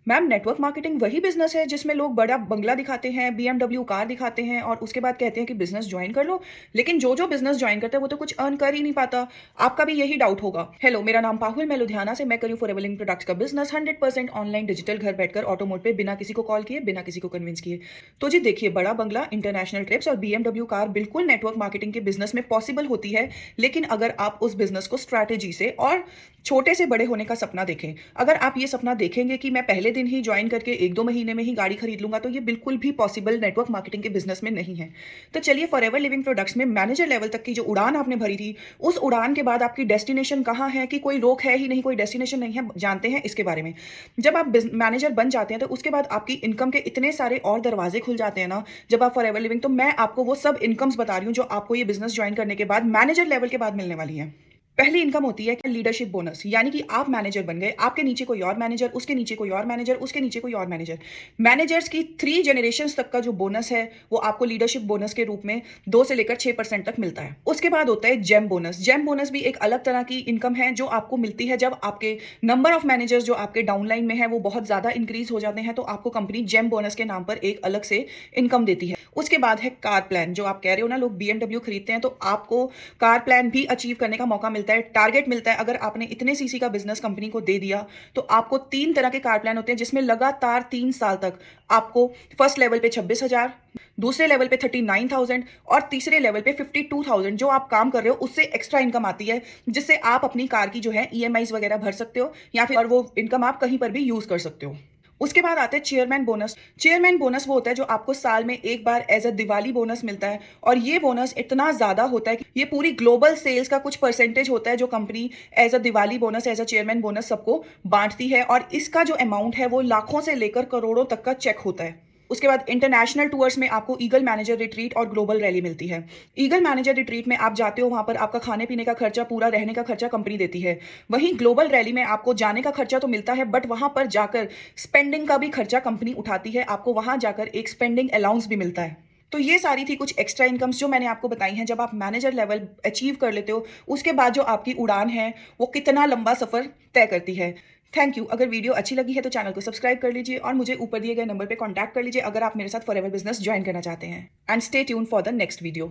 Ma'am, network marketing वही business है जिसमें लोग बड़ा बंगला दिखाते हैं, बीएमडब्ल्यू कार दिखाते हैं और उसके बाद कहते हैं कि बिज़नेस जॉइन कर लो। लेकिन जो बिज़नेस जॉइन करता है वो तो कुछ अर्न कर ही नहीं पाता। आपका भी यही डाउट होगा। हेलो, मेरा नाम पाहुल, मैं लुधियाना से। मैं करी फॉरएवर लिविंग प्रोडक्ट्स का बिज़नेस 100% ऑनलाइन डिजिटल, घर बैठकर ऑटो मोड पे, बिना किसी को कॉल किए, बिना किसी को कन्विंस किए। तो जी देखिए, बड़ा बंगला, इंटरनेशनल ट्रिप्स और बीएमडब्ल्यू कार बिल्कुल नेटवर्क मार्केटिंग के बिज़नेस में पॉसिबल होती है। लेकिन अगर आप उस बिज़नेस को स्ट्रैटेजी से और छोटे से बड़े होने का सपना देखें। अगर आप ये सपना देखेंगे कि मैं पहले दिन ही जॉइन करके 1-2 महीने में ही गाड़ी खरीद लूँगा, तो ये बिल्कुल भी पॉसिबल नेटवर्क मार्केटिंग के बिज़नेस में नहीं है। तो चलिए, फॉरएवर लिविंग प्रोडक्ट्स में मैनेजर लेवल तक की जो उड़ान आपने भरी थी, उस उड़ान के बाद आपकी डेस्टिनेशन कहाँ है, कि कोई रोक है ही नहीं, कोई डेस्टिनेशन नहीं है, जानते हैं इसके बारे में। जब आप मैनेजर बन जाते हैं, तो उसके बाद आपकी इनकम के इतने सारे और दरवाजे खुल जाते हैं ना, जब आप फॉरएवर लिविंग, तो मैं आपको वो सब इनकम्स बता रही हूँ जो आपको ये बिज़नेस जॉइन करने के बाद, मैनेजर लेवल के बाद मिलने वाली है। पहली इनकम होती है लीडरशिप बोनस, यानी कि आप मैनेजर बन गए, आपके नीचे कोई और मैनेजर, उसके नीचे कोई और मैनेजर, उसके नीचे कोई और मैनेजर। मैनेजर्स की 3 जनरेशंस तक का जो बोनस है, वो आपको लीडरशिप बोनस के रूप में 2 से लेकर 6% तक मिलता है। उसके बाद होता है जेम बोनस। जेम बोनस भी एक अलग तरह की इनकम है जो आपको मिलती है जब आपके नंबर ऑफ मैनेजर्स जो आपके डाउनलाइन में है वो बहुत ज्यादा इंक्रीज हो जाते हैं, तो आपको कंपनी जेम बोनस के नाम पर एक अलग से इनकम देती है। उसके बाद है कार प्लान। जो आप कह रहे हो ना, लोग बीएमडब्ल्यू खरीदते हैं, तो आपको कार प्लान भी अचीव करने का मौका मिलता है, टारगेट मिलता है। अगर आपने इतने सीसी का बिजनेस कंपनी को दे दिया, तो आपको 3 तरह के कार प्लान होते हैं, जिसमें लगातार 3 साल तक आपको फर्स्ट लेवल पे 26,000, दूसरे लेवल पे 39,000 और तीसरे लेवल पे 52,000, जो आप काम कर रहे हो उससे एक्स्ट्रा इनकम आती है, जिससे आप अपनी कार की जो है ईएमआईज वगैरह भर सकते हो, या फिर और वो इनकम आप कहीं पर भी यूज कर सकते हो। उसके बाद आते हैं चेयरमैन बोनस। चेयरमैन बोनस वो होता है जो आपको साल में एक बार एज अ दिवाली बोनस मिलता है, और ये बोनस इतना ज्यादा होता है कि ये पूरी ग्लोबल सेल्स का कुछ परसेंटेज होता है, जो company as a Diwali bonus, as a chairman bonus सबको बांटती है, और इसका जो अमाउंट है वो लाखों से लेकर करोड़ों तक का चेक होता है। उसके बाद इंटरनेशनल टूर्स में आपको ईगल मैनेजर रिट्रीट और ग्लोबल रैली मिलती है। ईगल मैनेजर रिट्रीट में आप जाते हो, वहां पर आपका खाने पीने का खर्चा, पूरा रहने का खर्चा कंपनी देती है। वहीं ग्लोबल रैली में आपको जाने का खर्चा तो मिलता है, बट वहां पर जाकर स्पेंडिंग का भी खर्चा कंपनी उठाती है। आपको वहां जाकर एक स्पेंडिंग अलाउंस भी मिलता है। तो ये सारी थी कुछ एक्स्ट्रा इनकम्स जो मैंने आपको बताई हैं। जब आप मैनेजर लेवल अचीव कर लेते हो, उसके बाद जो आपकी उड़ान है वो कितना लंबा सफर तय करती है। Thank you. अगर वीडियो अच्छी लगी है तो चैनल को सब्सक्राइब कर लीजिए और मुझे ऊपर दिए गए नंबर पे कांटेक्ट कर लीजिए अगर आप मेरे साथ फॉरएवर बिजनेस ज्वाइन करना चाहते हैं। And stay tune for the next video.